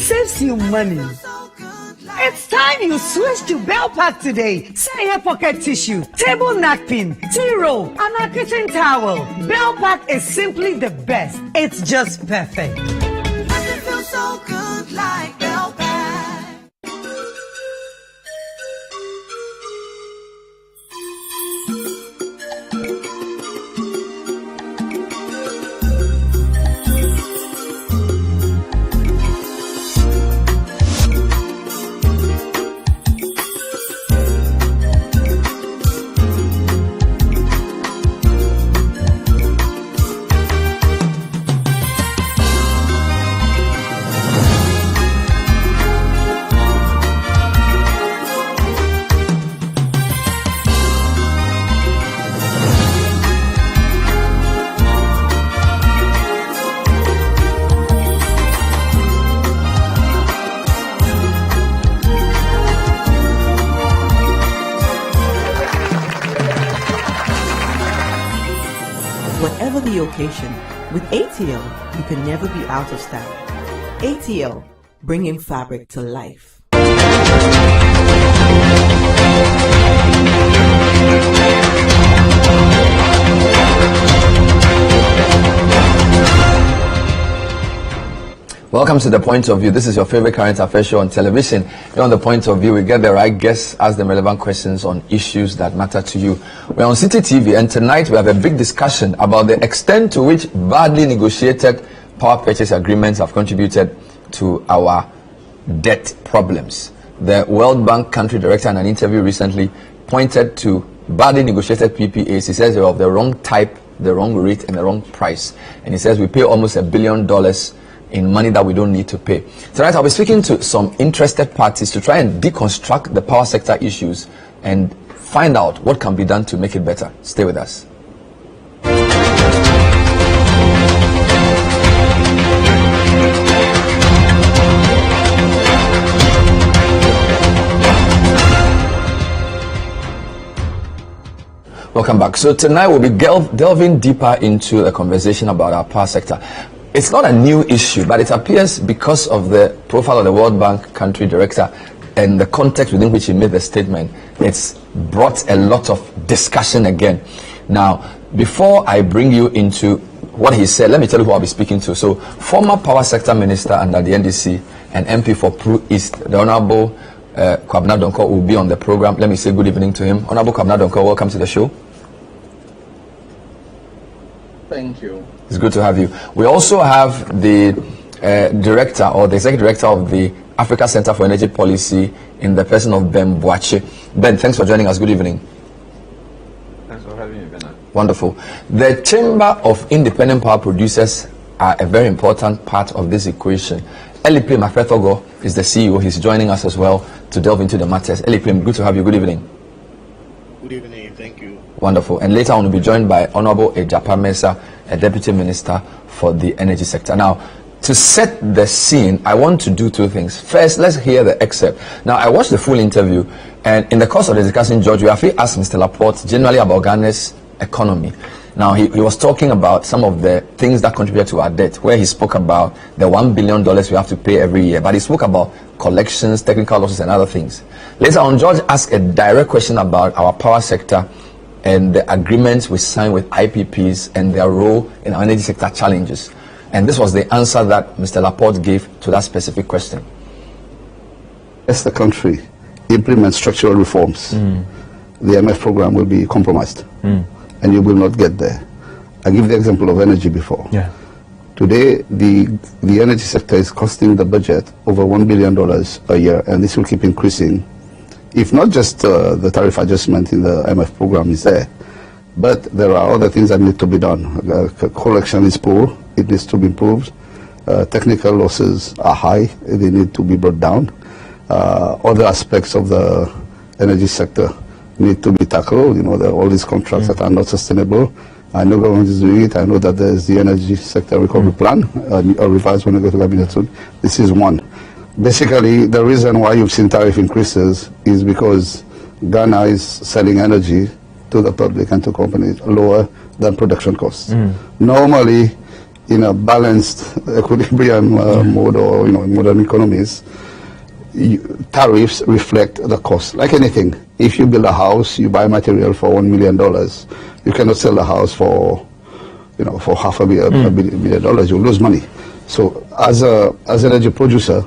saves you money. It's time you switch to Bell Pack today. Say hair pocket tissue, table napkin, tea roll, and a kitchen towel. Bell Pack is simply the best. It's just perfect. Nothing feels so good like Bell Pack. Whatever the occasion, with ATL, you can never be out of style. ATL, bringing fabric to life. Welcome to The Point of View. This is your favorite current affairs show on television. Here on The Point of View, we get the right guests, ask them relevant questions on issues that matter to you. We're on City TV, and tonight we have a big discussion about the extent to which badly negotiated power purchase agreements have contributed to our debt problems. The World Bank country director in an interview recently pointed to badly negotiated PPAs. He says they're of the wrong type, the wrong rate, and the wrong price. And he says we pay almost $1 billion in money that we don't need to pay. Tonight I'll be speaking to some interested parties to try and deconstruct the power sector issues and find out what can be done to make it better. Stay with us. Welcome back. So tonight we'll be delving deeper into a conversation about our power sector. It's not a new issue, but it appears because of the profile of the World Bank country director and the context within which he made the statement, it's brought a lot of discussion again. Now, before I bring you into what he said, let me tell you who I'll be speaking to. So, former power sector minister under the NDC and MP for Pru East, the Honorable Kwabena Donkor, will be on the program. Let me say good evening to him. Honorable Kwabena Donkor, welcome to the show. Thank you. It's good to have you. We also have the director or the executive director of the Africa Center for Energy Policy in the person of Ben Boache. Ben, thanks for joining us. Good evening. Thanks for having me, Bernard. Wonderful. The Chamber of Independent Power Producers are a very important part of this equation. Eliprim Afetogo is the CEO. He's joining us as well to delve into the matters. Eliprim, good to have you. Good evening. Good evening. Thank you. Wonderful. And later on we'll be joined by Honorable Ejapa Mensah, a Deputy Minister for the Energy Sector. Now, to set the scene, I want to do two things. First, let's hear the excerpt. Now, I watched the full interview, and in the course of the discussion, George, we have asked Mr. Laporte generally about Ghana's economy. Now, he was talking about some of the things that contribute to our debt, where he spoke about the $1 billion we have to pay every year, but he spoke about collections, technical losses, and other things. Later on, George asked a direct question about our power sector and the agreements we signed with IPPs and their role in our energy sector challenges. And this was the answer that Mr. Laporte gave to that specific question. As the country implements structural reforms, the MF program will be compromised, and you will not get there. I give the example of energy before. Yeah. Today, the energy sector is costing the budget over $1 billion a year, and this will keep increasing. If not just the tariff adjustment in the MF program is there, but there are other things that need to be done. Collection is poor, it needs to be improved. Technical losses are high, they need to be brought down. Other aspects of the energy sector need to be tackled. You know, there are all these contracts that are not sustainable. I know government is doing it. I know that there's the energy sector recovery plan, a revised one to go to cabinet soon. This is one. Basically, the reason why you've seen tariff increases is because Ghana is selling energy to the public and to companies lower than production costs. Normally, in a balanced equilibrium mode, or in modern economies, tariffs reflect the cost. Like anything, if you build a house, you buy material for $1 million, you cannot sell the house for for $500 million. You lose money. So as an energy producer,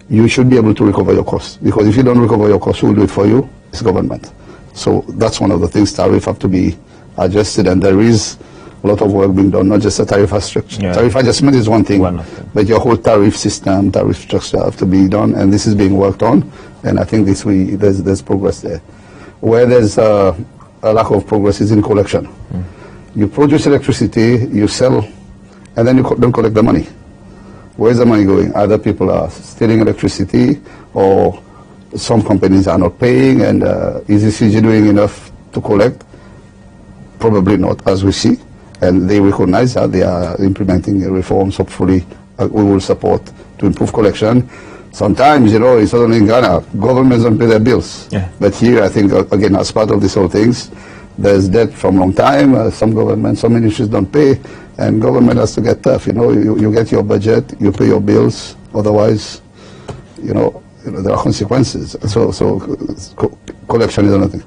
you should be able to recover your costs, because if you don't recover your costs, who will do it for you? It's government. So that's one of the things. Tariff have to be adjusted, and there is a lot of work being done, not just the tariff structure. Yeah. Tariff adjustment is one thing, but your whole tariff system, tariff structure have to be done, and this is being worked on, and I think there's progress there. Where there's a lack of progress is in collection. You produce electricity, you sell, and then you don't collect the money. Where's the money going? Either people are stealing electricity, or some companies are not paying, and is ECG doing enough to collect? Probably not, as we see. And they recognize that. They are implementing reforms. Hopefully, we will support to improve collection. Sometimes, it's only in Ghana, governments don't pay their bills. Yeah. But here, I think, again, as part of this whole things, there's debt from a long time. Some governments, some ministries don't pay, and government has to get tough. You get your budget, you pay your bills. Otherwise, there are consequences. So collection is another thing.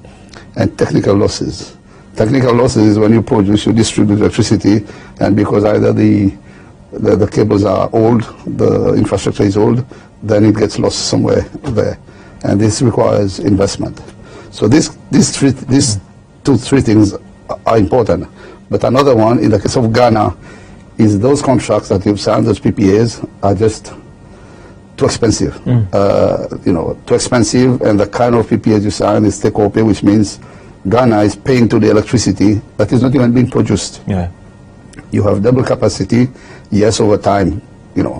And technical losses. Technical losses is when you produce, you distribute electricity, and because either the cables are old, the infrastructure is old, then it gets lost somewhere there, and this requires investment. So these three things are important. But another one, in the case of Ghana, is those contracts that you've signed, those PPAs, are just too expensive. Too expensive, and the kind of PPAs you sign is take or pay, which means Ghana is paying to the electricity that is not even being produced. Yeah. You have double capacity. Yes, over time,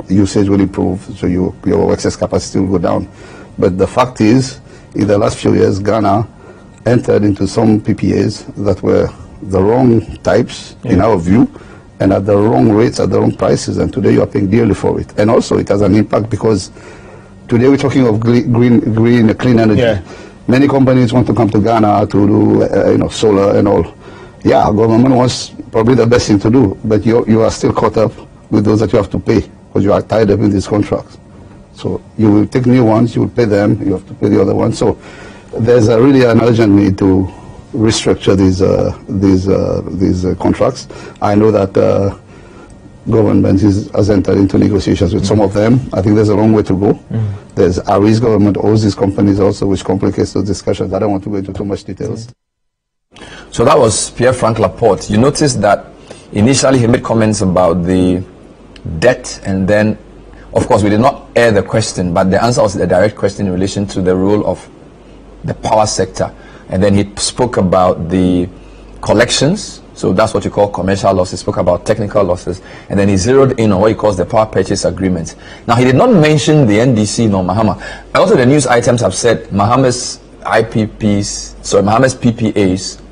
usage will improve, so your excess capacity will go down. But the fact is, in the last few years, Ghana entered into some PPAs that were the wrong types, in our view, and at the wrong rates, at the wrong prices, and today you are paying dearly for it. And also, it has an impact because today we're talking of green, clean energy. Yeah. Many companies want to come to Ghana to do, solar and all. Yeah, government wants probably the best thing to do, but you are still caught up with those that you have to pay, because you are tied up in these contracts. So you will take new ones, you will pay them, you have to pay the other ones. So there's really an urgent need to restructure these contracts. I know that government has entered into negotiations with some of them. I think there's a long way to go. There's Ari's government owes these companies also, which complicates those discussions. I don't want to go into too much details. So that was Pierre-Frank Laporte. You noticed that initially he made comments about the debt, and then, of course, we did not air the question, but the answer was a direct question in relation to the role of the power sector. And then he spoke about the collections, so that's what you call commercial losses, spoke about technical losses, and then he zeroed in on what he calls the power purchase agreement. Now, he did not mention the NDC nor Mahama. A lot of the news items have said Mahama's PPAs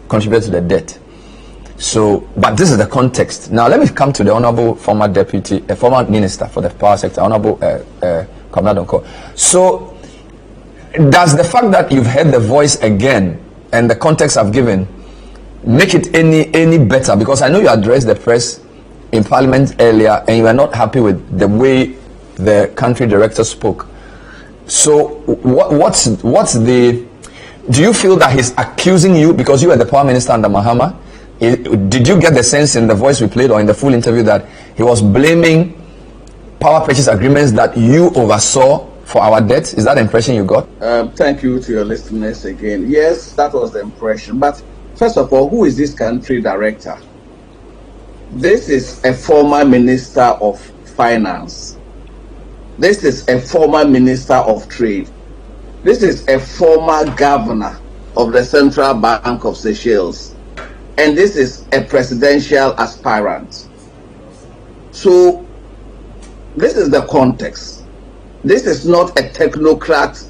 contributed to the debt. So, but this is the context. Now, let me come to the Honorable former Minister for the Power Sector, Honorable Kwabena Donkor. So, does the fact that you've heard the voice again and the context I've given make it any better? Because I know you addressed the press in Parliament earlier and you were not happy with the way the country director spoke. So, what's the... Do you feel that he's accusing you because you were the Power Minister under Mahama? Did you get the sense in the voice we played or in the full interview that he was blaming power purchase agreements that you oversaw for our debt? Is that the impression you got? Thank you to your listeners again. Yes, that was the impression. But first of all, who is this country director? This is a former Minister of Finance. This is a former Minister of Trade. This is a former governor of the Central Bank of Seychelles. And this is a presidential aspirant. So, this is the context. This is not a technocrat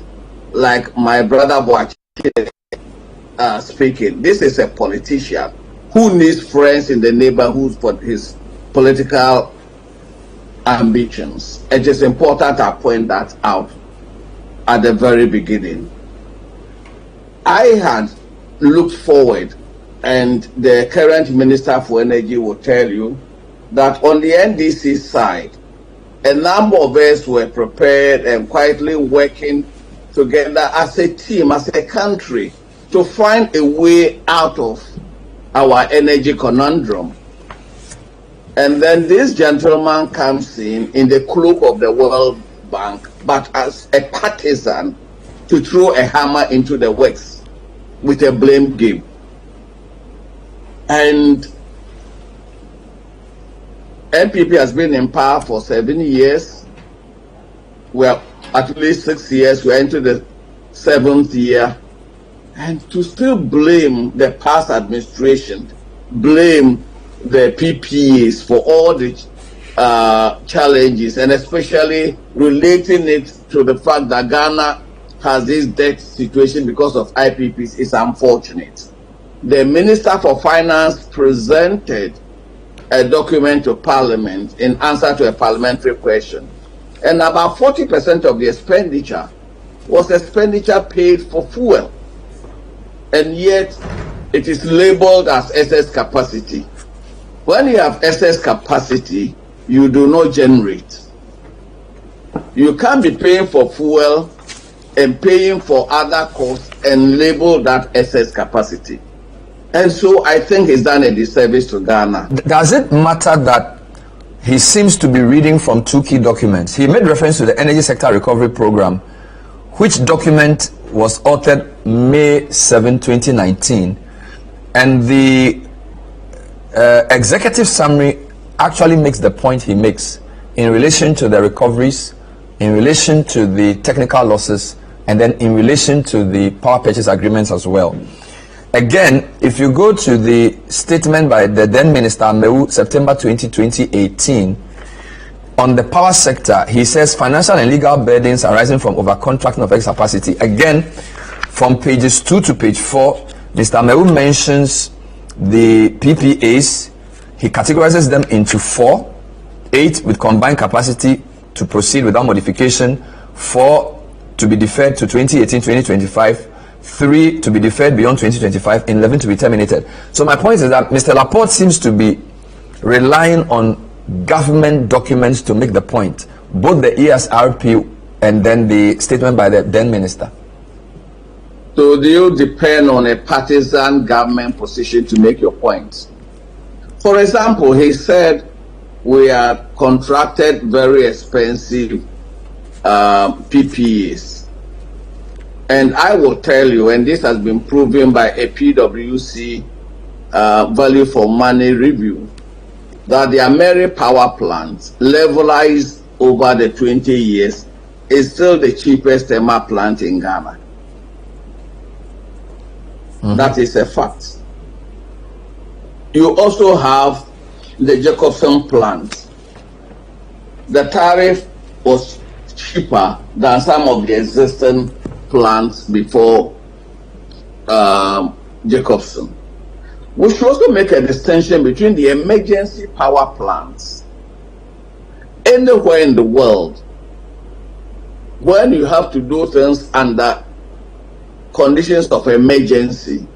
like my brother Boache speaking. This is a politician who needs friends in the neighborhood for his political ambitions. It is important I point that out at the very beginning. I had looked forward, and the current Minister for Energy will tell you that on the NDC side, a number of us were prepared and quietly working together as a team, as a country, to find a way out of our energy conundrum. And then this gentleman comes in the cloak of the World Bank, but as a partisan, to throw a hammer into the works with a blame game. And NPP has been in power for 7 years. Well, at least 6 years. We're into the 7th year. And to still blame the past administration, blame the PPAs for all the challenges, and especially relating it to the fact that Ghana has this debt situation because of IPPs is unfortunate. The Minister for Finance presented a document to Parliament in answer to a parliamentary question, and about 40% of the expenditure was expenditure paid for fuel, and yet it is labeled as excess capacity. When you have excess capacity, you do not generate. You can't be paying for fuel and paying for other costs and label that excess capacity. And so I think he's done a disservice to Ghana. Does it matter that he seems to be reading from two key documents? He made reference to the Energy Sector Recovery Program, which document was authored May 7, 2019, and the executive summary actually makes the point he makes in relation to the recoveries, in relation to the technical losses, and then in relation to the power purchase agreements as well. Again, if you go to the statement by the then Minister Mewu, September 20, 2018, on the power sector, he says financial and legal burdens arising from overcontracting of excess capacity. Again, from pages 2 to page 4, Mr. Mewu mentions the PPAs. He categorizes them into 4: 8 with combined capacity to proceed without modification, 4 to be deferred to 2018-2025, 3 to be deferred beyond 2025, and 11 to be terminated. So my point is that Mr. Laporte seems to be relying on government documents to make the point, both the ESRP and then the statement by the then minister. So do you depend on a partisan government position to make your point? For example, he said we are contracted very expensive PPAs. And I will tell you, and this has been proven by a PwC value for money review, that the Ameri power plants levelized over the 20 years is still the cheapest thermal plant in Ghana. That is a fact. You also have the Jacobson plant. The tariff was cheaper than some of the existing plants before Jacobson. We should also make a distinction between the emergency power plants. Anywhere in the world, when you have to do things under conditions of emergency,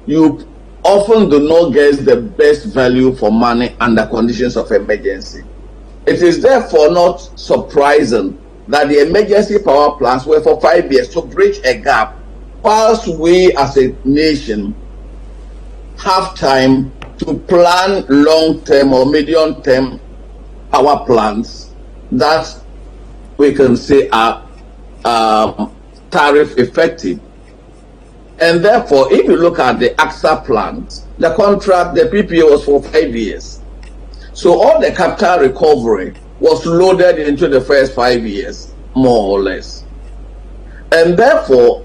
you often do not get the best value for money under conditions of emergency. It is therefore not surprising that the emergency power plants were for 5 years to bridge a gap, whilst we as a nation have time to plan long-term or medium-term power plants that we can say are tariff effective. And therefore, if you look at the AXA plant, the contract, the PPA was for 5 years. So all the capital recovery was loaded into the first 5 years, more or less. And therefore,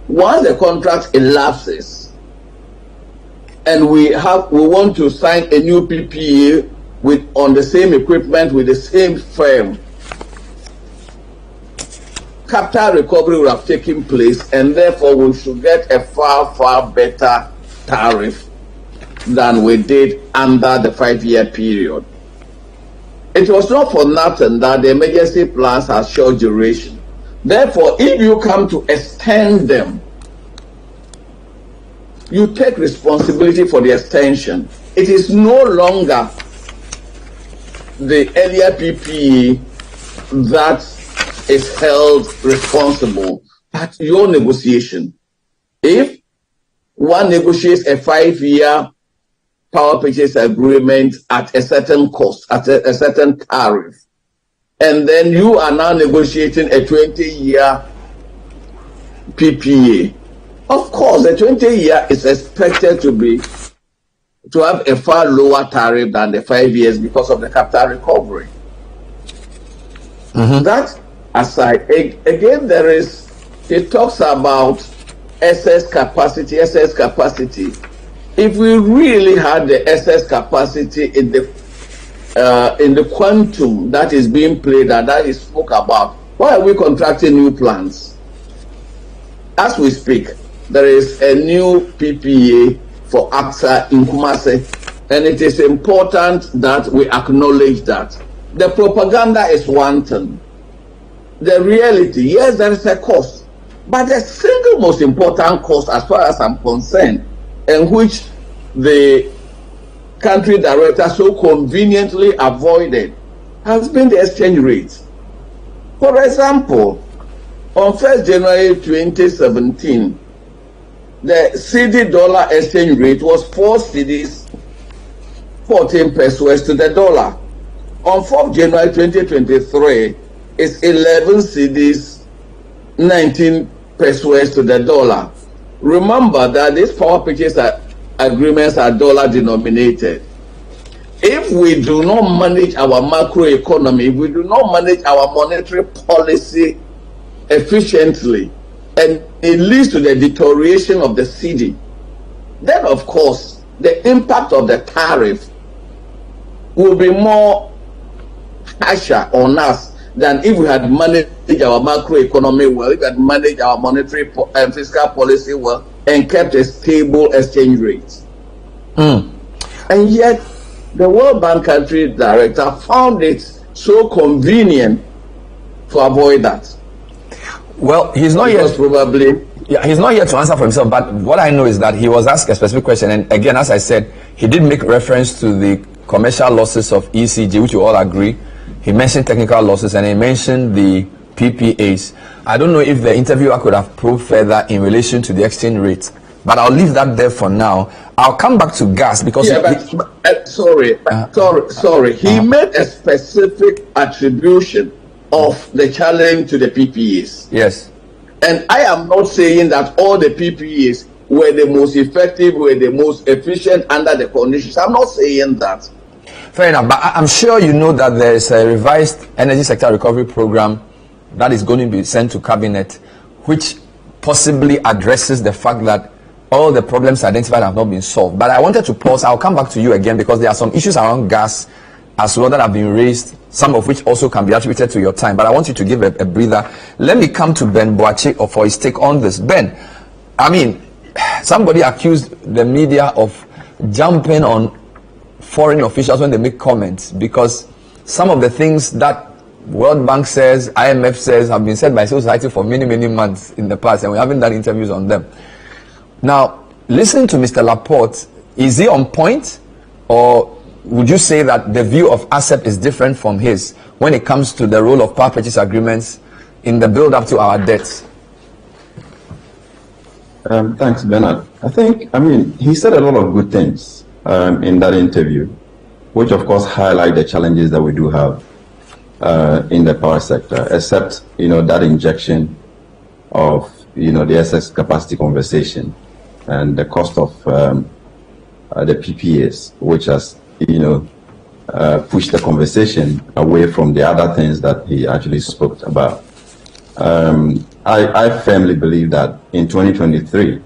once the contract elapses, and we want to sign a new PPA on the same equipment with the same firm, capital recovery would have taken place, and therefore we should get a far better tariff than we did under the 5-year period. It was not for nothing that the emergency plans are short duration. Therefore, if you come to extend them, you take responsibility for the extension. It is no longer the earlier PPA that is held responsible at your negotiation. If one negotiates a 5-year power purchase agreement at a certain cost, at a certain tariff, and then you are now negotiating a 20-year PPA, of course, the 20-year is expected to have a far lower tariff than the 5 years because of the capital recovery. That aside, again, it talks about excess capacity. If we really had the excess capacity in the quantum that is being played and that is spoke about, why are we contracting new plants? As we speak, there is a new PPA for AXA in Kumasi, and it is important that we acknowledge that. The propaganda is one thing. The reality, yes, there is a cost, but the single most important cost, as far as I'm concerned, and which the country director so conveniently avoided, has been the exchange rate. For example, on 1st January 2017, the CD dollar exchange rate was 4 cedis, 14 pesos to the dollar. On 4th January 2023, it's 11 cedis, 19 pesos to the dollar. Remember that these power purchase agreements are dollar denominated. If we do not manage our macroeconomy, if we do not manage our monetary policy efficiently, and it leads to the deterioration of the cedi, then of course the impact of the tariff will be more harsher on us than if we had managed our macroeconomy well, if we had managed our monetary and fiscal policy well, and kept a stable exchange rate. And yet, the World Bank country director found it so convenient to avoid that. Well, he's not Because yet. probably. Yeah, he's not here to answer for himself, but what I know is that he was asked a specific question, and again, as I said, he did make reference to the commercial losses of ECG, which you all agree. He mentioned technical losses, and he mentioned the PPAs. I don't know if the interviewer could have probed further in relation to the exchange rate, but I'll leave that there for now. I'll come back to gas because Sorry. He made a specific attribution of the challenge to the PPAs. yes. And I am not saying that all the PPAs were the most effective, were the most efficient under the conditions. I'm not saying that. Fair enough, but I'm sure you know that there is a revised energy sector recovery program that is going to be sent to cabinet, which possibly addresses the fact that all the problems identified have not been solved. But I wanted to pause. I'll come back to you again because there are some issues around gas as well that have been raised, some of which also can be attributed to your time. But I want you to give a breather. Let me come to Ben Boache for his take on this. Ben, I mean, somebody accused the media of jumping on foreign officials when they make comments because some of the things that World Bank says, IMF says, have been said by civil society for many, many months in the past, and we haven't done interviews on them. Now, listening to Mr. Laporte, is he on point, or would you say that the view of ASEP is different from his when it comes to the role of power purchase agreements in the build-up to our debts? Thanks, Bernard. He said a lot of good things in that interview, which of course highlight the challenges that we do have in the power sector, except, that injection of, the excess capacity conversation and the cost of the PPAs, which has, pushed the conversation away from the other things that he actually spoke about. I firmly believe that in 2023,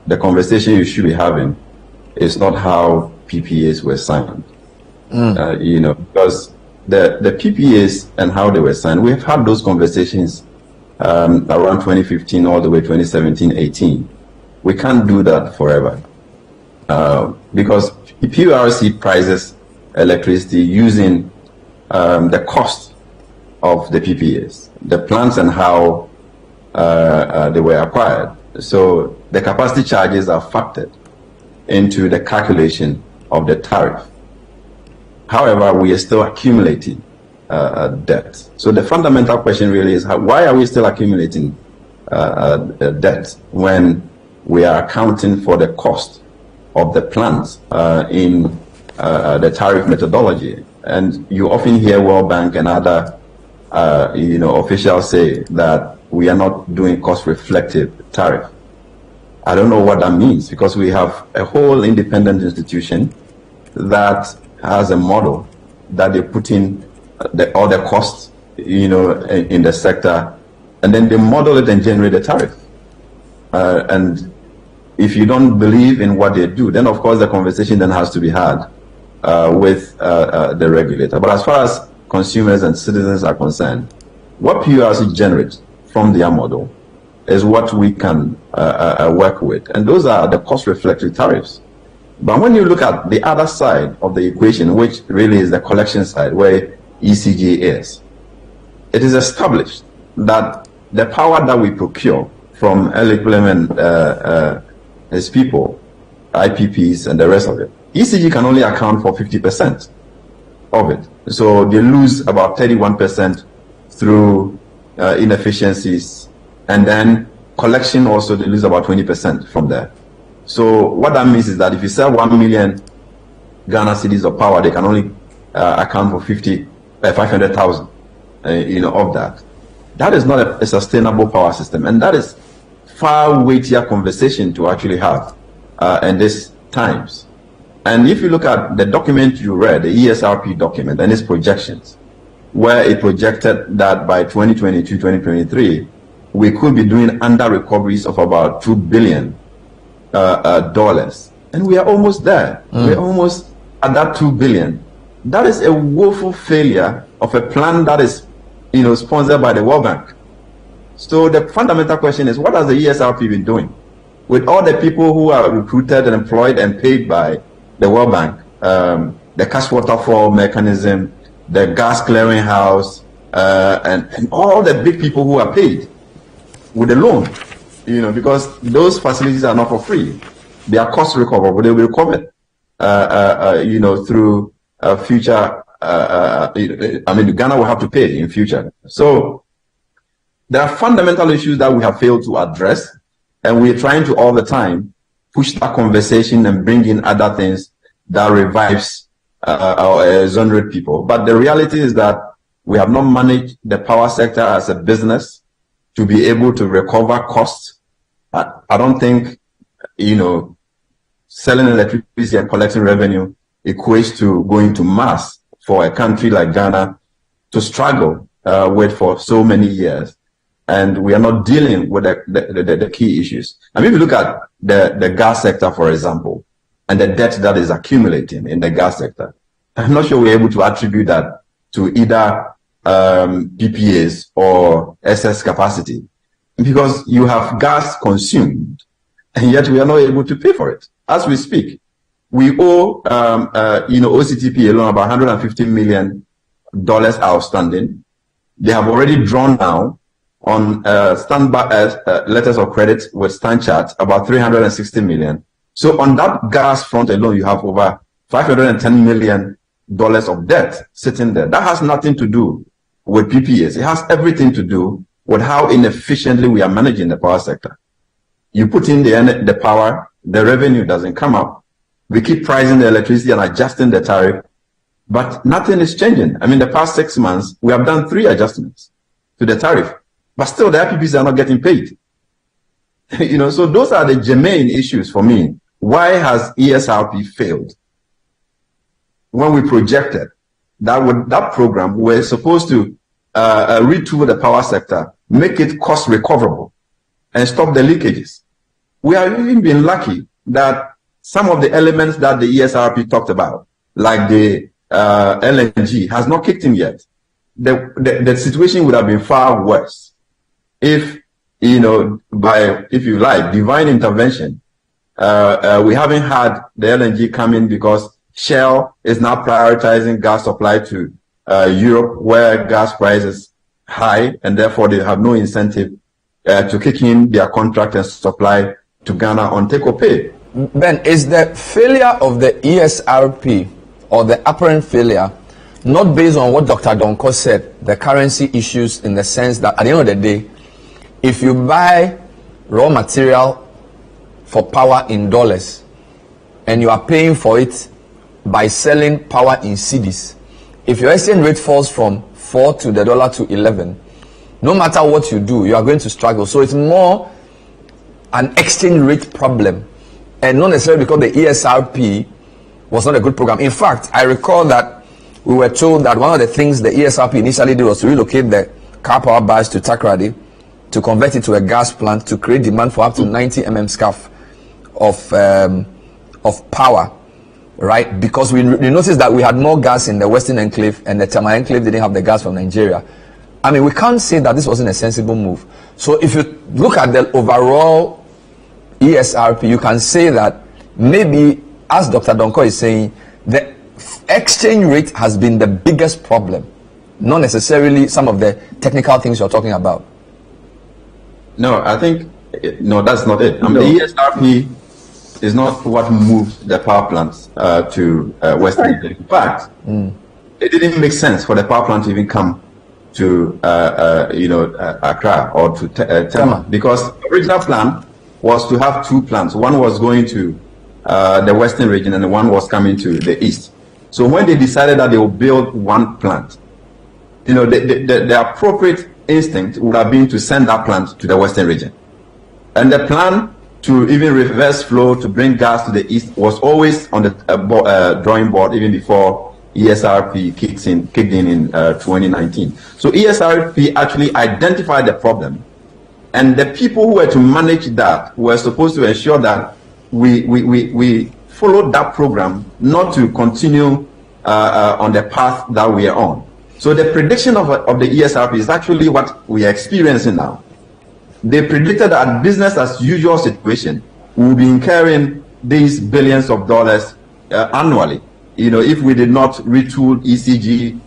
the conversation you should be having is not how PPAs were signed. Because the PPAs and how they were signed, we've had those conversations around 2015 all the way 2017-18. We can't do that forever because PRC prices electricity using the cost of the PPAs, the plants and how they were acquired. So the capacity charges are factored into the calculation of the tariff. However, we are still accumulating debt. So the fundamental question really is, why are we still accumulating debt when we are accounting for the cost of the plans in the tariff methodology? And you often hear World Bank and other officials say that we are not doing cost-reflective tariff. I don't know what that means, because we have a whole independent institution that has a model that they put in all the costs, in the sector, and then they model it and generate a tariff. And if you don't believe in what they do, then of course the conversation then has to be had with the regulator. But as far as consumers and citizens are concerned, what PURC generates from their model is what we can work with. And those are the cost-reflective tariffs. But when you look at the other side of the equation, which really is the collection side, where ECG is, it is established that the power that we procure from Equipment and his people, IPPs and the rest of it, ECG can only account for 50% of it. So they lose about 31% through inefficiencies, and then collection also they lose about 20% from there. So what that means is that if you sell 1 million Ghana cedis of power, they can only account for 500,000 of that. That is not a sustainable power system, and that is far weightier conversation to actually have in these times. And if you look at the document you read, the ESRP document and its projections, where it projected that by 2022, 2023, we could be doing under recoveries of about $2 billion, and we are almost there. We're almost at that 2 billion. That is a woeful failure of a plan that is, sponsored by the World Bank. So the fundamental question is, what has the ESRP been doing with all the people who are recruited and employed and paid by the World Bank, the cash waterfall mechanism, the gas clearinghouse, and all the big people who are paid with a loan, because those facilities are not for free. They are cost recoverable. They will be recovered, through future. Ghana will have to pay in future. So there are fundamental issues that we have failed to address, and we're trying to all the time push that conversation and bring in other things that revives or exonerate people. But the reality is that we have not managed the power sector as a business to be able to recover costs. I don't think, selling electricity and collecting revenue equates to going to mass for a country like Ghana to struggle with for so many years. And we are not dealing with the key issues. I mean, if you look at the gas sector, for example, and the debt that is accumulating in the gas sector, I'm not sure we're able to attribute that to either PPAs or excess capacity, because you have gas consumed, and yet we are not able to pay for it. As we speak, we owe OCTP alone about $150 million outstanding. They have already drawn now on standby letters of credit with Stanchart about $360 million. So on that gas front alone, you have over $510 million of debt sitting there. That has nothing to do with PPAs. It has everything to do with how inefficiently we are managing the power sector. You put in the power, the revenue doesn't come up. We keep pricing the electricity and adjusting the tariff, but nothing is changing. I mean, the past 6 months, we have done 3 adjustments to the tariff, but still the IPPs are not getting paid. So those are the germane issues for me. Why has ESRP failed? When we projected that with that program, we're supposed to retool the power sector, make it cost recoverable, and stop the leakages. We have even been lucky that some of the elements that the ESRP talked about, like the LNG, has not kicked in yet. The situation would have been far worse if, if you like, divine intervention, we haven't had the LNG come in because Shell is now prioritizing gas supply to Europe, where gas price is high, and therefore they have no incentive to kick in their contract and supply to Ghana on take or pay. Ben, is the failure of the ESRP or the apparent failure, not based on what Dr. Donko said, the currency issues, in the sense that at the end of the day, if you buy raw material for power in dollars and you are paying for it by selling power in cedis, if your exchange rate falls from 4 to the dollar to 11, no matter what you do, you are going to struggle. So it's more an exchange rate problem, and not necessarily because the ESRP was not a good program. In fact, I recall that we were told that one of the things the ESRP initially did was to relocate the car power bus to Takoradi, to convert it to a gas plant, to create demand for up to 90 scarf of power, right? Because we noticed that we had more gas in the Western Enclave, and the Tama Enclave didn't have the gas from Nigeria. I mean, we can't say that this wasn't a sensible move. So if you look at the overall ESRP, you can say that maybe, as Dr. Donko is saying, the exchange rate has been the biggest problem, not necessarily some of the technical things you're talking about. No, I think, no, that's not it. I mean, the ESRP is not what moved the power plants to Western Enclave. In fact, it didn't make sense for the power plant to even come to, Accra or to Tema, because the original plan was to have two plants. One was going to the Western region, and the one was coming to the East. So when they decided that they will build one plant, the appropriate instinct would have been to send that plant to the Western region. And the plan to even reverse flow to bring gas to the East was always on the drawing board, even before ESRP kicked in 2019. So ESRP actually identified the problem, and the people who were to manage that were supposed to ensure that we followed that program, not to continue on the path that we are on. So the prediction of the ESRP is actually what we are experiencing now. They predicted that business as usual situation will be incurring these billions of dollars annually. If we did not retool ECG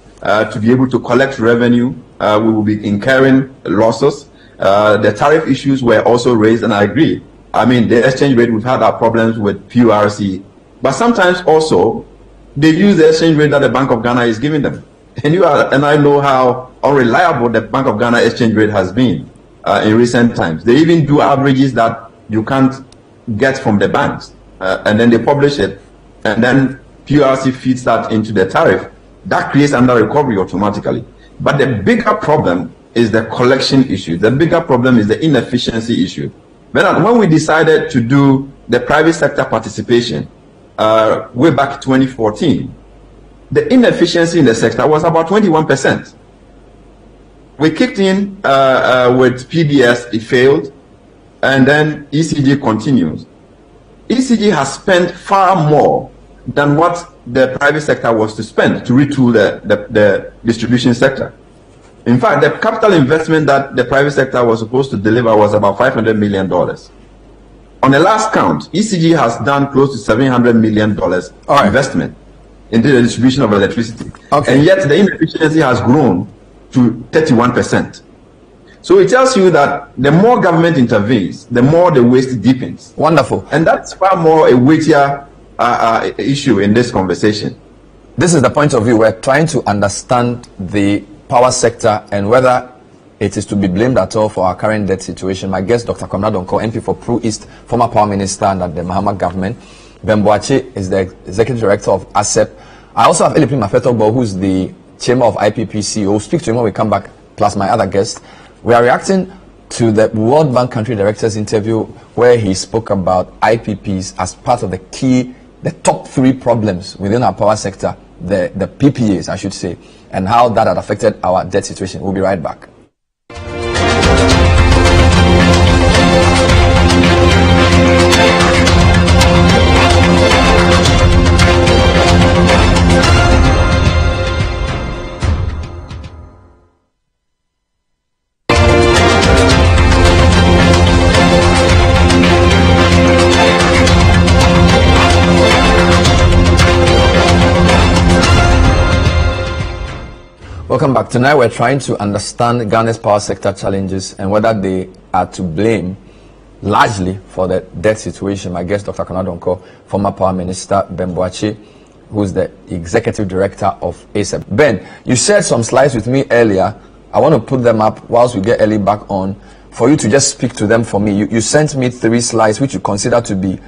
to be able to collect revenue, we will be incurring losses. The tariff issues were also raised, and I agree. I mean, the exchange rate, we've had our problems with PURC, but sometimes also they use the exchange rate that the Bank of Ghana is giving them. And I know how unreliable the Bank of Ghana exchange rate has been in recent times. They even do averages that you can't get from the banks, and then they publish it, and then PURC feeds that into the tariff. That creates under recovery automatically. But the bigger problem is the collection issue. The bigger problem is the inefficiency issue. When we decided to do the private sector participation way back 2014, the inefficiency in the sector was about 21%. We kicked in with PBS, it failed, and then ECG continues. ECG has spent far more than what the private sector was to spend to retool the distribution sector. In fact, the capital investment that the private sector was supposed to deliver was about $500 million. On the last count, ECG has done close to $700 million investment into the distribution of electricity. Okay. And yet the inefficiency has grown to 31%. So it tells you that the more government intervenes, the more the waste deepens. Wonderful. And that's far more a weightier issue in this conversation. This is the point of view. We're trying to understand the power sector and whether it is to be blamed at all for our current debt situation. My guest, Dr. Kwamina Donko, MP for Pro East, former power minister under the Mahama government. Bemboache is the executive director of ASEP. I also have Elipin Mafetobo, who's the chairman of IPPC. We'll speak to him when we come back, plus my other guests. We are reacting to the World Bank country director's interview where he spoke about IPPs as part of the top three problems within our power sector, the PPAs, I should say, and how that had affected our debt situation. We'll be right back. Welcome back. Tonight we're trying to understand Ghana's power sector challenges and whether they are to blame largely for the debt situation. My guest, Dr. Kwamina Donko, former power minister, Bemboache, who's the executive director of ASEP. Ben, you shared some slides with me earlier. I want to put them up whilst we get Ellie back on for you to just speak to them for me. You sent me 3 slides which you consider to be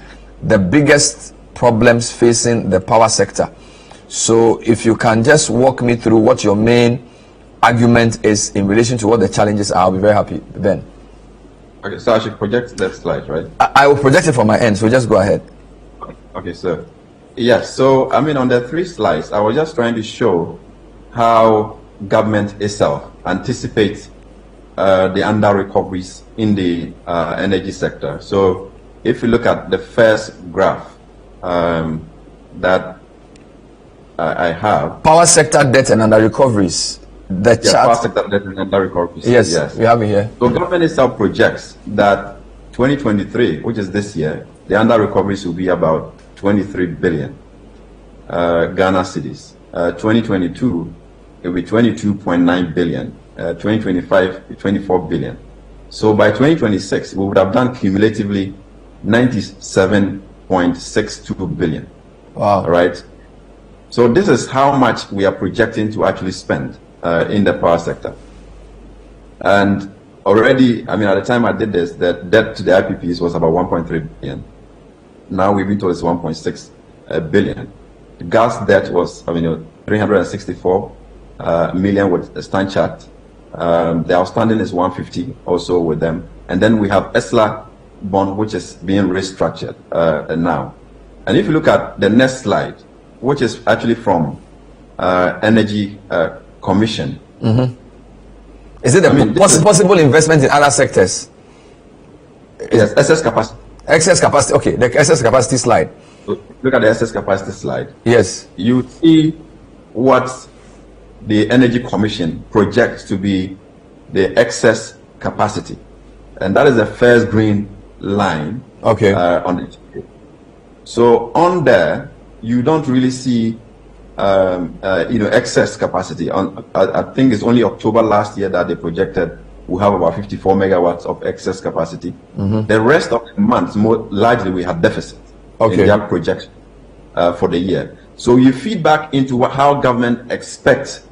the biggest problems facing the power sector. So if you can just walk me through what your main argument is in relation to what the challenges are, I'll be very happy. Ben. Okay, so I should project that slide, right? I will project it from my end, so just go ahead. Okay, sir. Yes, so I mean on the 3 slides, I was just trying to show how government itself anticipates the under recoveries in the energy sector. So if you look at the first graph that I have. Power sector debt and under recoveries. The chart. Power sector debt and under recoveries. Yes, we have it here. So government itself projects that 2023, which is this year, the under recoveries will be about 23 billion Ghana cedis. 2022, it will be 22.9 billion. 2025, 24 billion. So by 2026, we would have done cumulatively 97.62 billion. Wow. All right. So this is how much we are projecting to actually spend in the power sector. And already, I mean, at the time I did this, the debt to the IPPs was about 1.3 billion. Now we've been told it's 1.6 billion. The gas debt was, 364 million with a stand chart. The outstanding is 150 also with them. And then we have ESLA bond, which is being restructured now. And if you look at the next slide, which is actually from Energy Commission. Mm-hmm. Is it possible investment in other sectors? Yes, excess capacity. Excess capacity, okay, the excess capacity slide. Look at the excess capacity slide. Yes. You see what the Energy Commission projects to be the excess capacity. And that is the first green line on the table. So on there, you don't really see excess capacity. I think it's only October last year that they projected we have about 54 megawatts of excess capacity. Mm-hmm. The rest of the months, more largely, we have deficit in their projection for the year. So you feed back into how government expects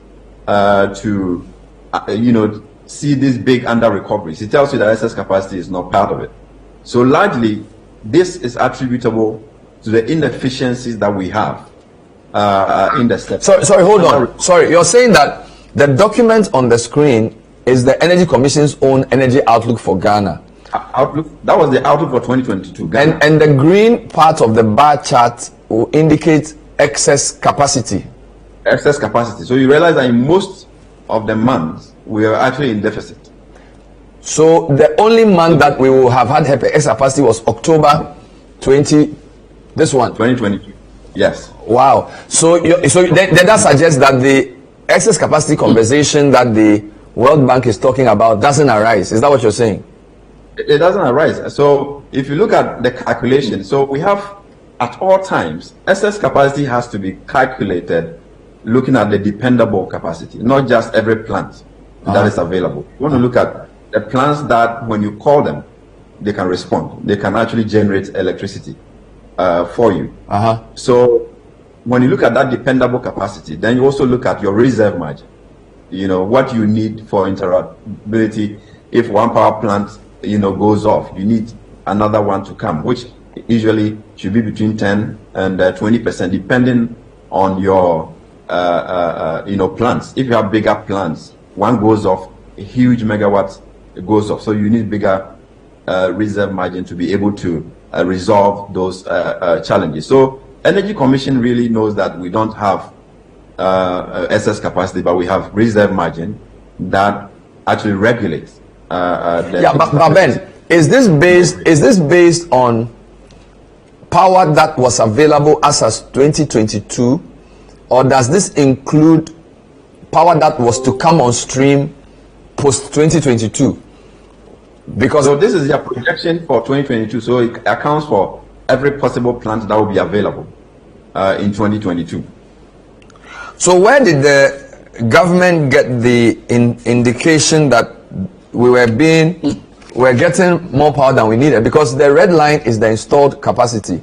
to see these big under recoveries. It tells you that excess capacity is not part of it. So largely, this is attributable to the inefficiencies that we have in the sector. Sorry, hold on. Sorry, you're saying that the document on the screen is the Energy Commission's own energy outlook for Ghana. Outlook, that was the outlook for 2022. Ghana. And the green part of the bar chart will indicate excess capacity. Excess capacity. So you realize that in most of the months, we are actually in deficit. So the only month that we will have had excess capacity was October 2022. Yes. Wow. So then that suggests that the excess capacity conversation that the World Bank is talking about doesn't arise. Is that what you're saying? It doesn't arise. So if you look at the calculation, so we have at all times, excess capacity has to be calculated looking at the dependable capacity, not just every plant that is available. You want to look at the plants that when you call them, they can respond. They can actually generate electricity for you. So when you look at that dependable capacity, then you also look at your reserve margin. What you need for interruptibility. If one power plant goes off, you need another one to come, which usually should be between 10 and 20%, depending on your plants. If you have bigger plants, one goes off, a huge megawatts goes off, so you need bigger reserve margin to be able to resolve those challenges. So Energy Commission really knows that we don't have excess capacity, but we have reserve margin that actually regulates. But Ben, is this based on power that was available as of 2022, or does this include power that was to come on stream post 2022? Because this is your projection for 2022, so it accounts for every possible plant that will be available in 2022. So where did the government get the indication that we were getting more power than we needed? Because the red line is the installed capacity.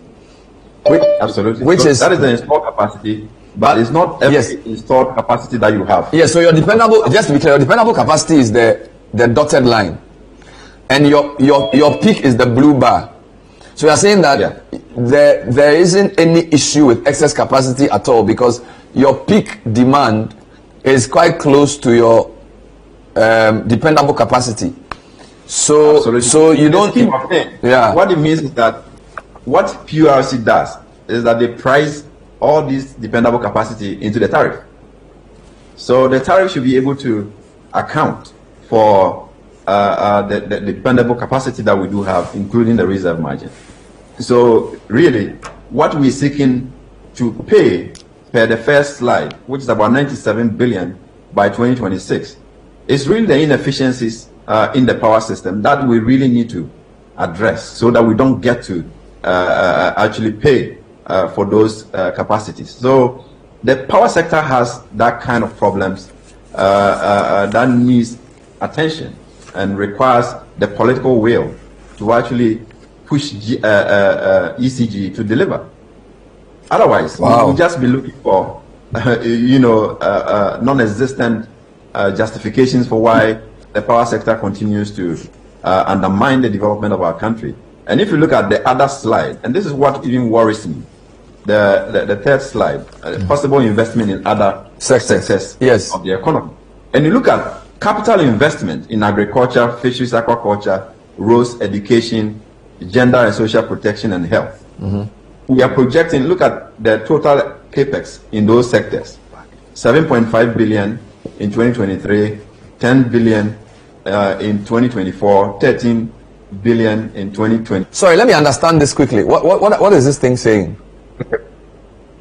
Absolutely. Which So is that is the installed capacity, but it's not every Yes. installed capacity that you have. Yeah, so your dependable, just to be clear, your dependable capacity is the dotted line, and your peak is the blue bar. So you are saying that Yeah. there isn't any issue with excess capacity at all, because your peak demand is quite close to your dependable capacity. So Absolutely. so you In the don't. scheme of things, Yeah. What it means is that what PURC does is that they price all this dependable capacity into the tariff. So the tariff should be able to account for the dependable capacity that we do have, including the reserve margin. So really, what we're seeking to pay per the first slide, which is about 97 billion by 2026, is really the inefficiencies in the power system that we really need to address, so that we don't get to actually pay for those capacities. So the power sector has that kind of problems that needs attention and requires the political will to actually push ECG to deliver. Otherwise, Wow. we'll just be looking for, non-existent justifications for why the power sector continues to undermine the development of our country. And if you look at the other slide, and this is what even worries me, the third slide, possible investment in other sectors Yes. of the economy. And you look at capital investment in agriculture, fisheries, aquaculture, roads, education, gender and social protection, and health. We are projecting, look at the total capex in those sectors: 7.5 billion in 2023, 10 billion in 2024, 13 billion in 2020. Sorry, let me understand this quickly. What is this thing saying?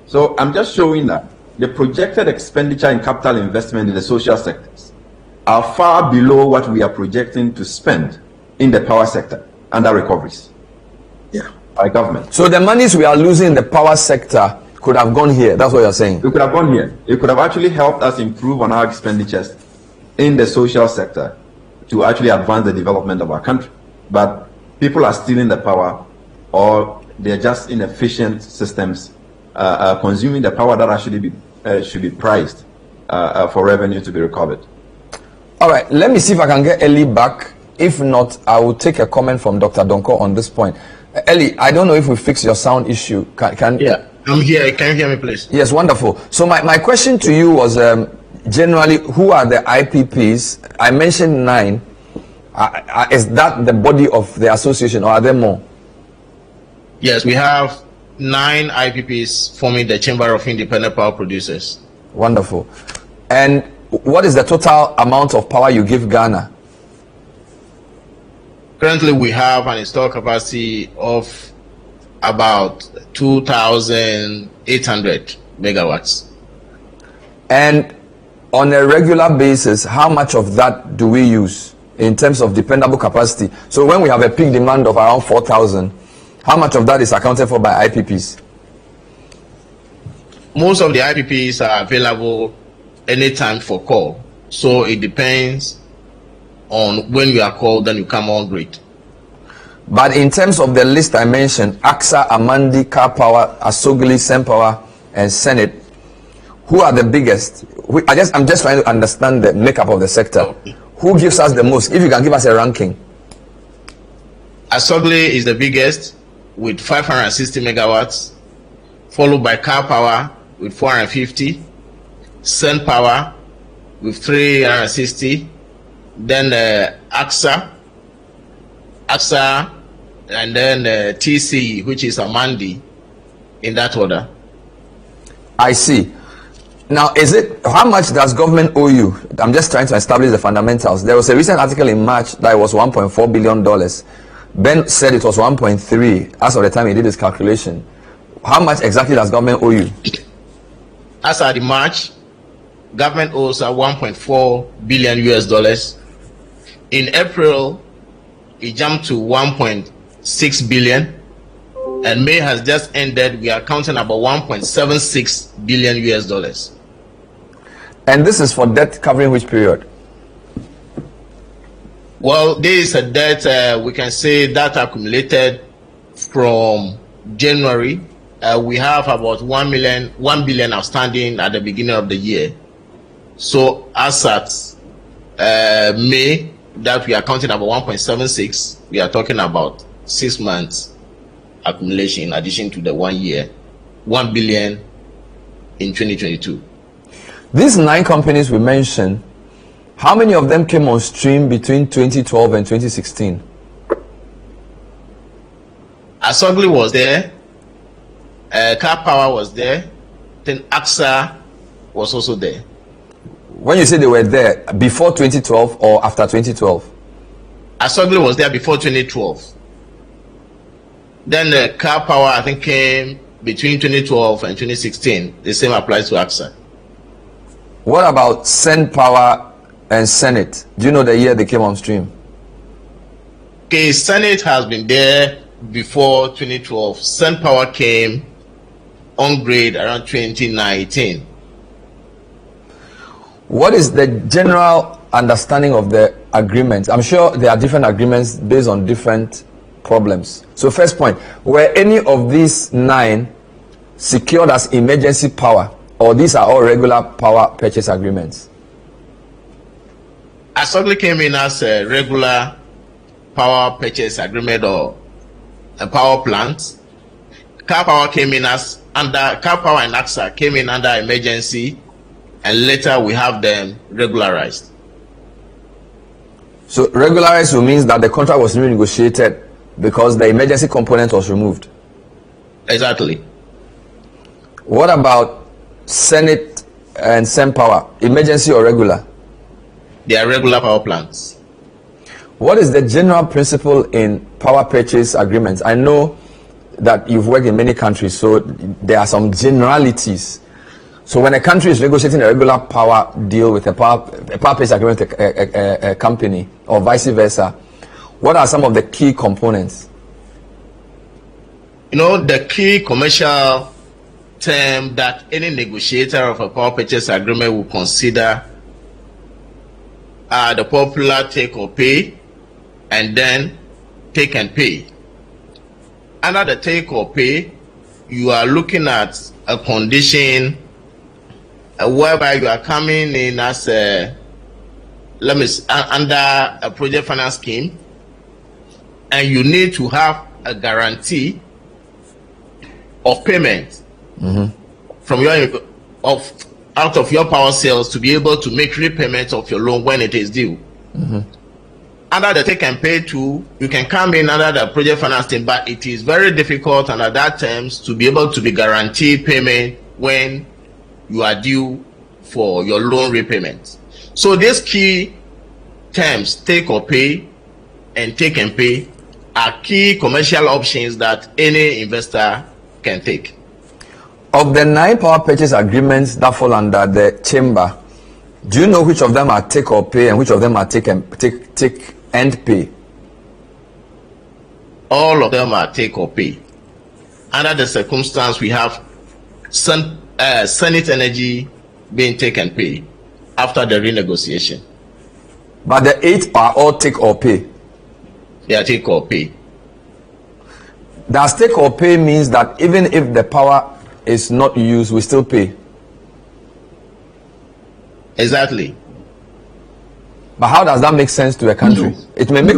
So I'm just showing that the projected expenditure in capital investment in the social sectors are far below what we are projecting to spend in the power sector under recoveries. Yeah. By government. So the monies we are losing in the power sector could have gone here. That's what you're saying. It could have gone here. It could have actually helped us improve on our expenditures in the social sector to actually advance the development of our country. But people are stealing the power, or they're just inefficient systems consuming the power that actually should be priced for revenue to be recovered. All right, let me see if I can get Ellie back. If not, I will take a comment from Dr. Donko on this point. Ellie, I don't know if we fixed your sound issue. Yeah, I'm here. Can you hear me, please? Yes, wonderful. So my question to you was generally, who are the IPPs? I mentioned 9. Is that the body of the association, or are there more? Yes, we have 9 IPPs forming the Chamber of Independent Power Producers. Wonderful. And what is the total amount of power you give Ghana? Currently, we have an installed capacity of about 2,800 megawatts. And on a regular basis, how much of that do we use in terms of dependable capacity? So when we have a peak demand of around 4,000, how much of that is accounted for by IPPs? Most of the IPPs are available anytime for call. So it depends on when you are called, then you come on grid. But in terms of the list I mentioned, AXA, Amandi, Car Power, Asogli, Sempower, and Senate, who are the biggest? I'm just trying to understand the makeup of the sector. Okay. Who gives us the most? If you can give us a ranking. Asogli is the biggest with 560 megawatts, followed by Car Power with 450, Sen Power with 360, then AXA, and then TC, which is Amandi, in that order. I see. Now, how much does government owe you? I'm just trying to establish the fundamentals. There was a recent article in March that it was $1.4 billion. Ben said it was 1.3 as of the time he did his calculation. How much exactly does government owe you? As at the March, government owes $1.4 billion US. In April, it jumped to 1.6 billion, and May has just ended. We are counting about 1.76 billion US. And this is for debt covering which period? Well, this is a debt we can say that accumulated from January we have about 1 billion outstanding at the beginning of the year. So as at May, that we are counting about 1.76, we are talking about 6 months accumulation in addition to the 1 year, 1 billion in 2022. These 9 companies we mentioned, how many of them came on stream between 2012 and 2016? Asogli was there, Car Power was there, then AXA was also there. When you say they were there, before 2012 or after 2012? Asogli was there before 2012. Then the Car Power, I think, came between 2012 and 2016. The same applies to AXA. What about Sen Power and Senate? Do you know the year they came on stream? Okay, Senate has been there before 2012. Sen Power came on grade around 2019. What is the general understanding of the agreements? I'm sure there are different agreements based on different problems. So first point, were any of these 9 secured as emergency power, or these are all regular power purchase agreements? Asogli came in as a regular power purchase agreement or a power plant. Car Power came in as under Car Power and AXA came in under emergency, and later we have them regularized. So regularized means that the contract was renegotiated because the emergency component was removed. Exactly. What about Senate and Sen Power? Emergency or regular? They are regular power plants. What is the general principle in power purchase agreements? I know that you've worked in many countries, so there are some generalities. So when a country is negotiating a regular power deal with a power purchase agreement with a company, or vice versa, what are some of the key components? You know, the key commercial term that any negotiator of a power purchase agreement will consider are the popular take or pay, and then take and pay. Under the take or pay, you are looking at a condition whereby you are coming in as a, under a project finance scheme, and you need to have a guarantee of payment from your out of your power sales to be able to make repayment of your loan when it is due. Under the take and pay too, you can come in under the project financing, but it is very difficult under that terms to be able to be guaranteed payment when you are due for your loan repayment. So these key terms, take or pay and take and pay, are key commercial options that any investor can take. Of the 9 power purchase agreements that fall under the chamber, do you know which of them are take or pay and which of them are take and pay? All of them are take or pay. Under the circumstance, we have Senate Energy being take and pay after the renegotiation. But the 8 are all take or pay. They are take or pay. Does take or pay means that even if the power is not used, we still pay? Exactly. But how does that make sense to a country? It may make.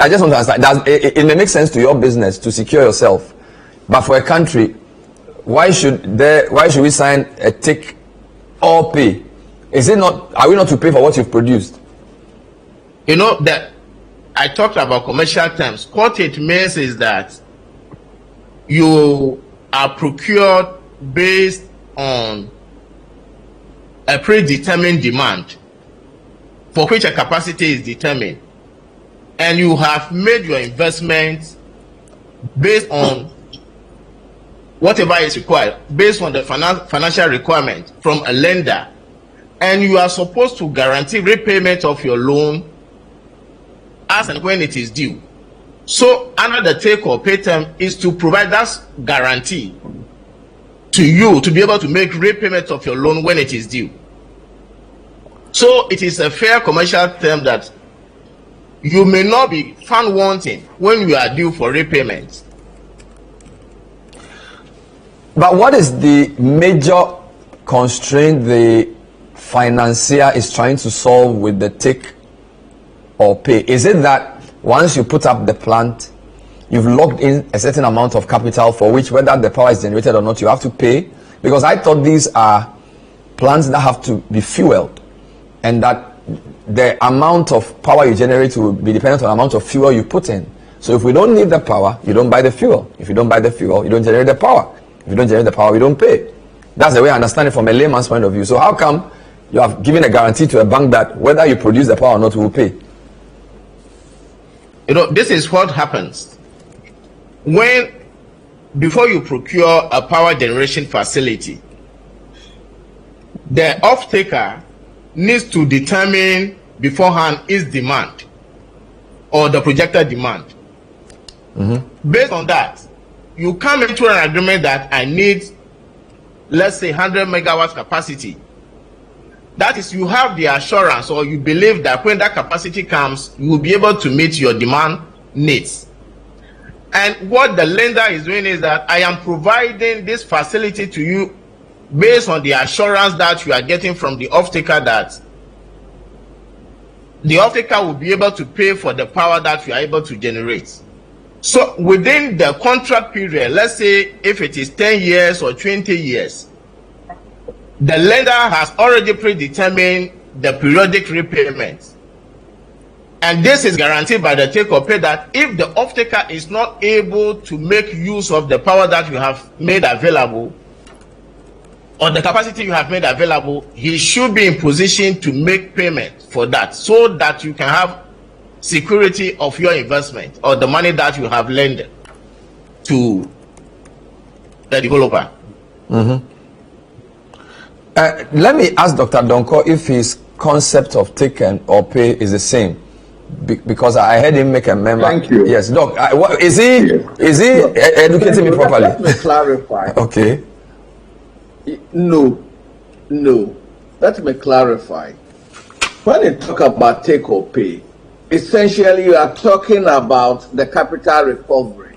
I just want to understand. It may make sense to your business to secure yourself, but for a country, why should we sign a take or pay? Is it not? Are we not to pay for what you've produced? You know that I talked about commercial terms. What it means is that you are procured based on a predetermined demand for which a capacity is determined, and you have made your investment based on whatever is required, based on the financial requirement from a lender, and you are supposed to guarantee repayment of your loan as and when it is due. So under the take or pay term is to provide that guarantee to you to be able to make repayment of your loan when it is due. So it is a fair commercial term that you may not be found wanting when you are due for repayment. But what is the major constraint the financier is trying to solve with the take or pay? Is it that once you put up the plant, you've locked in a certain amount of capital for which, whether the power is generated or not, you have to pay? Because I thought these are plants that have to be fueled, and that the amount of power you generate will be dependent on the amount of fuel you put in. So if we don't need the power, you don't buy the fuel. If you don't buy the fuel, you don't generate the power. If you don't generate the power, you don't pay. That's the way I understand it from a layman's point of view. So how come you have given a guarantee to a bank that whether you produce the power or not, we will pay? This is what happens before you procure a power generation facility, the off-taker needs to determine beforehand its demand or the projected demand. Based on that, you come into an agreement that I need, let's say, 100 megawatts capacity. That is, you have the assurance, or you believe that when that capacity comes, you will be able to meet your demand needs. And what the lender is doing is that I am providing this facility to you based on the assurance that you are getting from the off-taker, that the off-taker will be able to pay for the power that you are able to generate. So within the contract period, let's say if it is 10 years or 20 years, the lender has already predetermined the periodic repayments. And this is guaranteed by the take or pay, that if the off-taker is not able to make use of the power that you have made available, or the capacity you have made available, he should be in position to make payment for that, so that you can have security of your investment or the money that you have lent to the developer. Let me ask Dr. Donko if his concept of take or pay is the same, because I heard him make a member. Thank you. Yes, Doc. Is he educating me properly? Let me clarify. Okay. No. Let me clarify. When you talk about take or pay, essentially you are talking about the capital recovery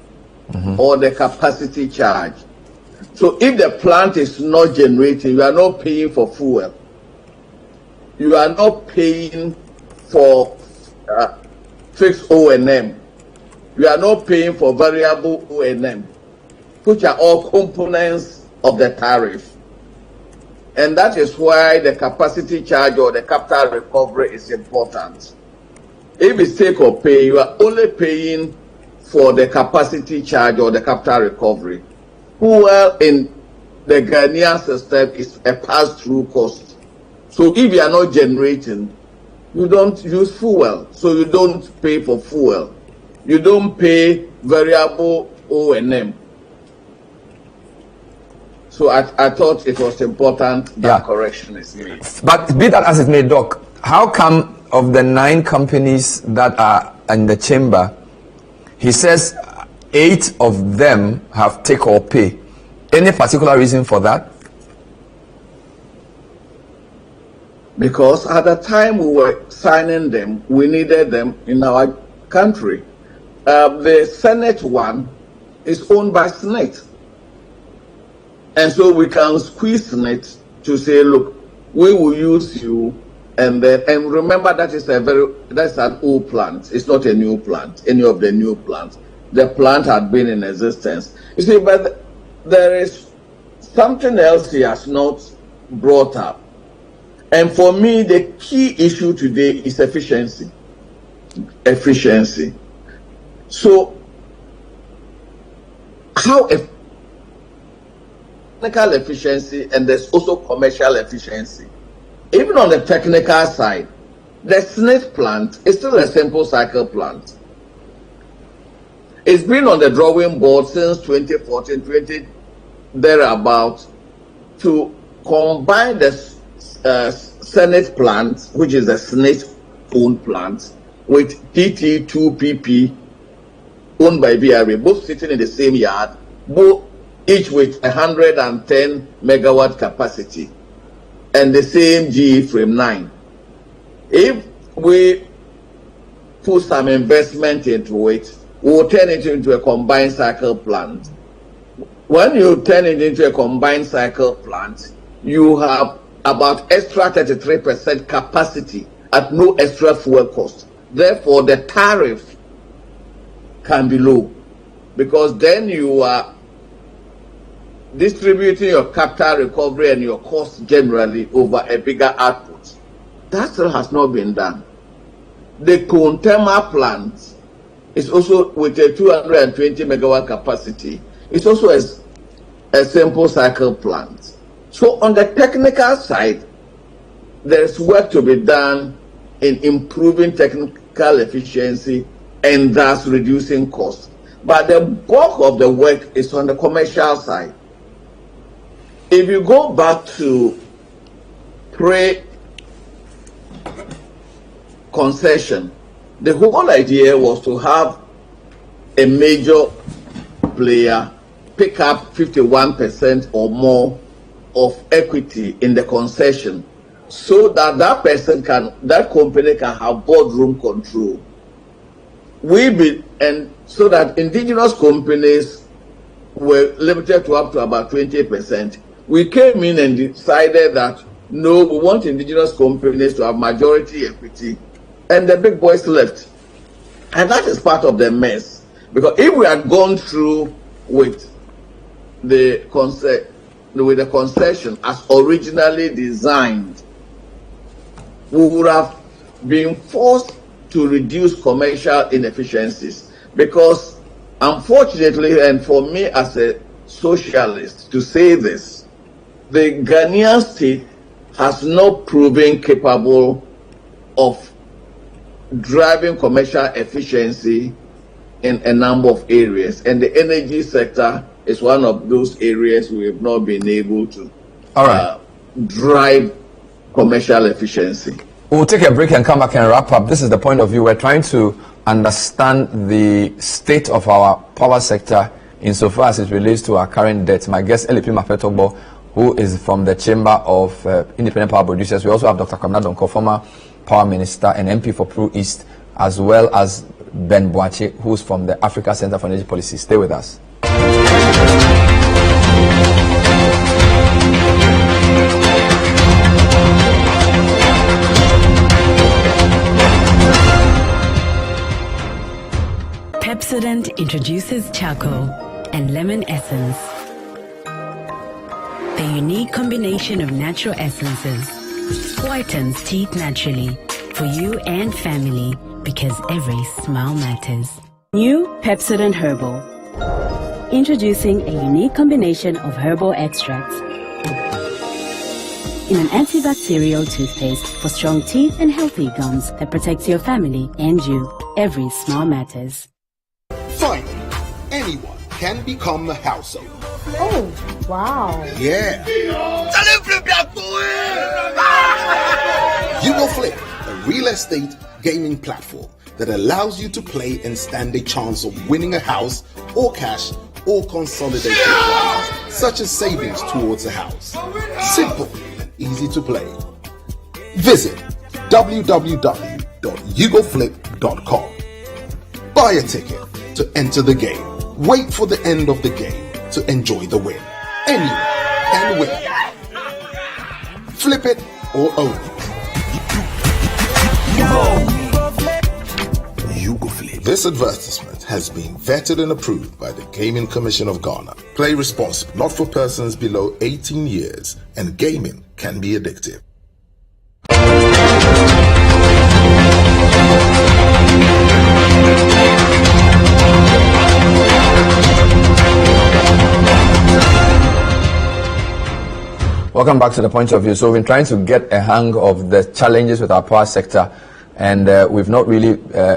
or the capacity charge. So if the plant is not generating, you are not paying for fuel. You are not paying for fixed O&M. You are not paying for variable O&M, which are all components of the tariff. And that is why the capacity charge or the capital recovery is important. If it's take or pay, you are only paying for the capacity charge or the capital recovery. Fuel in the Ghanaian system is a pass-through cost. So if you are not generating, you don't use fuel. So you don't pay for fuel. You don't pay variable O&M. So I thought it was important that correction is made. But be that as it may, Doc, how come of the 9 companies that are in the chamber, he says 8 of them have take or pay? Any particular reason for that? Because at the time we were signing them, we needed them in our country. The Senate one is owned by Senate. And so we can squeeze Senate to say, look, we will use you. And remember that that's an old plant. It's not a new plant, any of the new plants. The plant had been in existence. You see, but there is something else he has not brought up. And for me, the key issue today is efficiency. Efficiency. So, how technical efficiency, and there's also commercial efficiency. Even on the technical side, the SNIT plant is still a simple cycle plant. It's been on the drawing board since 2014, thereabout, to combine the Senate plant, which is a SNIT owned plant, with TT2PP owned by BRA, both sitting in the same yard, each with 110 megawatt capacity, and the same GE frame 9. If we put some investment into it, we will turn it into a combined cycle plant. when you turn it into a combined cycle plant, you have about extra 33% capacity at no extra fuel cost. Therefore, the tariff can be low, because then you are distributing your capital recovery and your costs generally over a bigger output. That still has not been done. The Contema plant is also with a 220 megawatt capacity. It's also a simple cycle plant. So on the technical side, there's work to be done in improving technical efficiency and thus reducing costs. But the bulk of the work is on the commercial side. If you go back to pre-concession, the whole idea was to have a major player pick up 51% or more of equity in the concession, so that that company can have boardroom control. And so that indigenous companies were limited to up to about 20%. We came in and decided that no, we want indigenous companies to have majority equity, and the big boys left. And that is part of the mess, because if we had gone through with the concession as originally designed, we would have been forced to reduce commercial inefficiencies, because unfortunately, and for me as a socialist to say this, the Ghanaian state has not proven capable of driving commercial efficiency in a number of areas, and the energy sector is one of those areas we have not been able to drive commercial efficiency. We'll take a break and come back and wrap up. This is the point of view. We're trying to understand the state of our power sector insofar as it relates to our current debt. My guest, LP Mafetobo, who is from the Chamber of Independent Power Producers. We also have Dr. Kwamina Donkor, former Power Minister and MP for Peru East, as well as Ben Boache, who's from the Africa Center for Energy Policy. Stay with us. Pepsodent introduces charcoal and lemon essence. The unique combination of natural essences whitens teeth naturally for you and family, because every smile matters. New Pepsodent Herbal. Introducing a unique combination of herbal extracts in an antibacterial toothpaste for strong teeth and healthy gums that protects your family and you. Every smile matters. Finally, anyone can become a house owner. Oh, wow. Yeah. You Go Flip, a real estate gaming platform that allows you to play and stand a chance of winning a house or cash or consolidated prizes, such as savings towards a house. Simple and easy to play. Visit www.yougoflip.com. Buy a ticket to enter the game. Wait for the end of the game to enjoy the win. Anyone can win. Flip it or own it. You Go Flip. This advertisement has been vetted and approved by the Gaming Commission of Ghana. Play responsibly, not for persons below 18 years, and gaming can be addictive. Welcome back to the point of view. So we've been trying to get a hang of the challenges with our power sector, and we've not really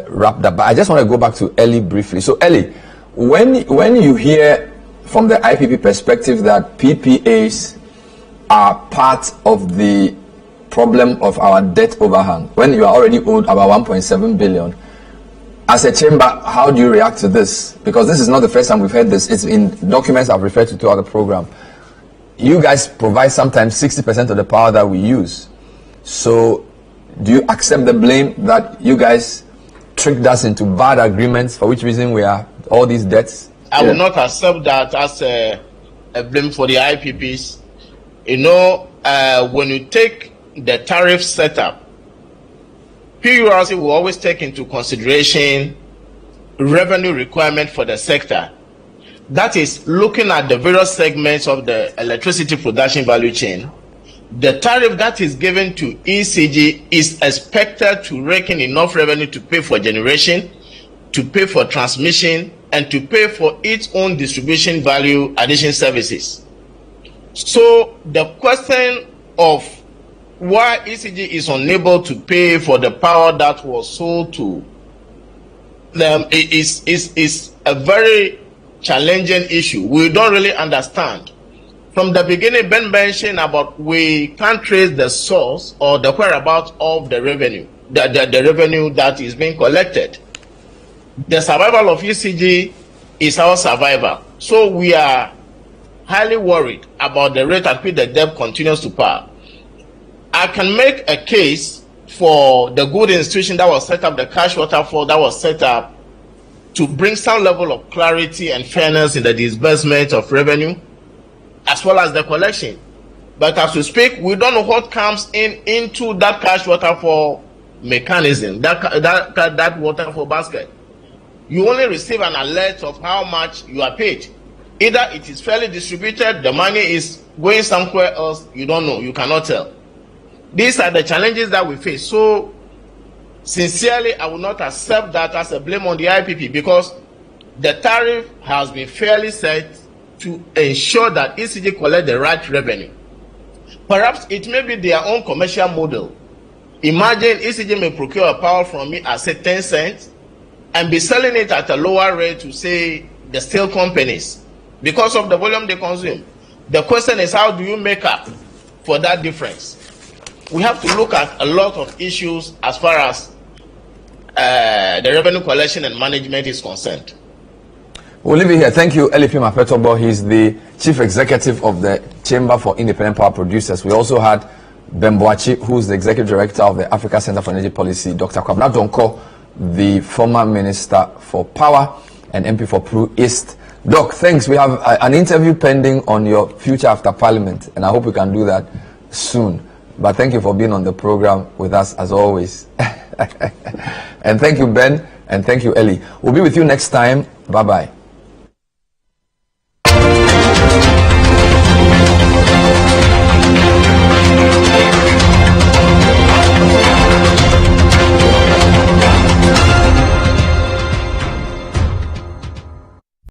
wrapped up. But I just want to go back to Ellie briefly. So Ellie, when you hear from the IPP perspective that PPAs are part of the problem of our debt overhang, when you are already owed about 1.7 billion, as a chamber, how do you react to this? Because this is not the first time we've heard this. It's in documents I've referred to throughout the program. You guys provide sometimes 60% of the power that we use. So do you accept the blame that you guys tricked us into bad agreements, for which reason we are all these debts? I will not accept that as blame for the IPPs. You know, when you take the tariff setup, PURC will always take into consideration revenue requirement for the sector. That is looking at the various segments of the electricity production value chain. The tariff that is given to ECG is expected to rake in enough revenue to pay for generation, to pay for transmission, and to pay for its own distribution value addition services. So the question of why ECG is unable to pay for the power that was sold to them is a very challenging issue. We don't really understand. From the beginning, Ben mentioned about we can't trace the source or the whereabouts of the revenue, the revenue that is being collected. The survival of ECG is our survival. So we are highly worried about the rate at which the debt continues to pile. I can make a case for the good institution that was set up, the cash waterfall that was set up to bring some level of clarity and fairness in the disbursement of revenue as well as the collection. But as we speak, we don't know what comes into that cash waterfall mechanism, that waterfall basket. You only receive an alert of how much you are paid. Either it is fairly distributed, the money is going somewhere else, you don't know, you cannot tell. These are the challenges that we face. So, sincerely, I will not accept that as a blame on the IPP, because the tariff has been fairly set to ensure that ECG collect the right revenue. Perhaps it may be their own commercial model. Imagine ECG may procure a power from me at say 10 cents and be selling it at a lower rate to say the steel companies because of the volume they consume. The question is, how do you make up for that difference? We have to look at a lot of issues as far as the revenue collection and management is concerned. We'll leave it here. Thank you, Elipi Mapetobo. He's the Chief Executive of the Chamber for Independent Power Producers. We also had Ben Boachi, who's the Executive Director of the Africa Center for Energy Policy, Dr. Kwabena Donko, the former Minister for Power and MP for Pru East. Doc, thanks. We have an interview pending on your future after Parliament, and I hope we can do that soon. But thank you for being on the program with us as always. And thank you, Ben, and thank you, Ellie. We'll be with you next time. Bye-bye.